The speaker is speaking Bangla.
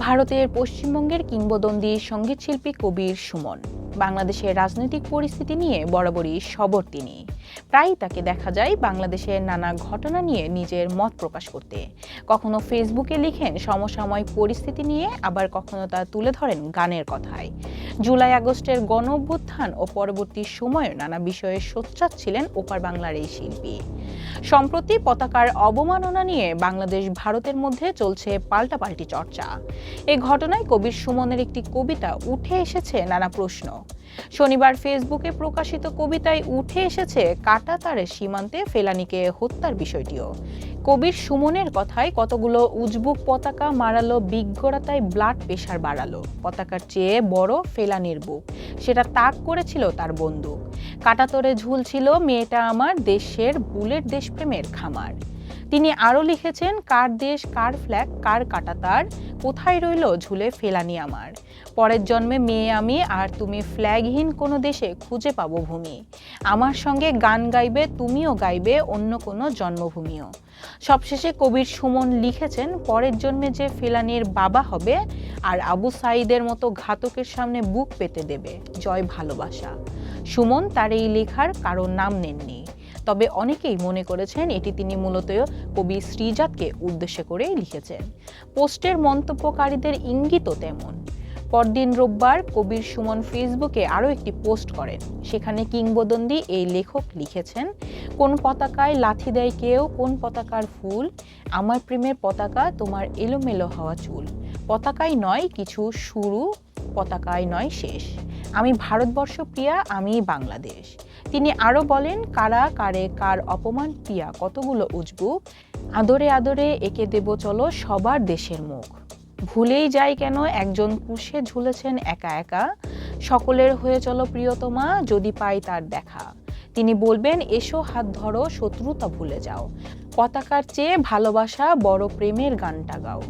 ভারতের পশ্চিমবঙ্গের কিংবদন্তি সঙ্গীতশিল্পী কবির সুমন বাংলাদেশের রাজনৈতিক পরিস্থিতি নিয়ে বরাবরই সরব তিনি। প্রায়ই তাকে দেখা যায় বাংলাদেশের নানা ঘটনা নিয়ে নিজের মত প্রকাশ করতে। কখনো ফেসবুকে লিখেন সমসাময়িক পরিস্থিতি নিয়ে, আবার কখনো তা তুলে ধরেন গানের কথায়। জুলাই আগস্টের গণ অভ্যুত্থান ও পরবর্তী সময়ে নানা বিষয়ে সোচ্চার ছিলেন ওপার বাংলার এই শিল্পী। সম্প্রতি পতাকার অবমাননা নিয়ে বাংলাদেশ ভারতের মধ্যে চলছে পাল্টাপাল্টি চর্চা। এই ঘটনায় কবির সুমনের একটি কবিতা উঠে এসেছে নানা প্রশ্ন। শনিবার ফেসবুকে প্রকাশিত কবিতায় উঠে এসেছে কাঁটাতারের সীমান্তে ফেলানীকে হত্যার বিষয়টিও। কবির সুমনের কথায় কতগুলো উজবুক পতাকা মারালো, বিজ্ঞতায় ব্লাড প্রেশার বাড়ালো। পতাকার চেয়ে বড় ফেলানীর বুক, সেটা তাক করেছিল তার বন্দুক। কাঁটাতরে ঝুলছিল মেয়েটা আমার, দেশের বুলেট দেশপ্রেমের খামার। তিনি আরও লিখেছেন, কার দেশ, কার ফ্ল্যাগ, কার কাঁটাতার, কোথায় রইল ঝুলে ফেলানী আমার। পরের জন্মে মেয়ে আমি, আর তুমি ফ্ল্যাগহীন কোনো দেশে খুঁজে পাবো ভূমি। আমার সঙ্গে গান গাইবে, তুমিও গাইবে অন্য কোনো জন্মভূমিও। সবশেষে কবির সুমন লিখেছেন, পরের জন্মে যে ফেলানীর বাবা হবে আর আবু সাঈদের মতো ঘাতকের সামনে বুক পেতে দেবে, জয় ভালোবাসা। সুমন তার এই লেখার কারো নাম নেননি, তবে অনেকেই মনে করেছেন এটি তিনি মূলত কবি শ্রীজাতকে উদ্দেশ্য করে লিখেছেন। পোস্টের মন্তব্যকারীদের ইঙ্গিতও তেমন। পরদিন রোববার কবির সুমন ফেসবুকে আরও একটি পোস্ট করেন। সেখানে কিংবদন্তি এই লেখক লিখেছেন, কোন পতাকায় লাথি দেয় কেউ, কোন পতাকার ফুল, আমার প্রেমের পতাকা তোমার এলোমেলো হওয়া চুল। পতাকায় নয় কিছু শুরু, পতাকায় নয় শেষ। আমি ভারতবর্ষ প্রিয়া, আমি বাংলাদেশ। তিনি আরও বলেন, কারা কারে কার অপমান প্রিয়া, কতগুলো উজবুক, আদরে আদরে এঁকে দেব চলো সবার দেশের মুখ। ভুলেই যাই কেন একজন কুশে ঝুলেছেন একা একা, সকলের হয়ে চলো প্রিয়তমা যদি পাই তার দেখা। তিনি বলবেন, এসো হাত ধরো শত্রুতা ভুলে যাও, পতাকার চেয়ে ভালোবাসা বড় প্রেমের গানটা গাও।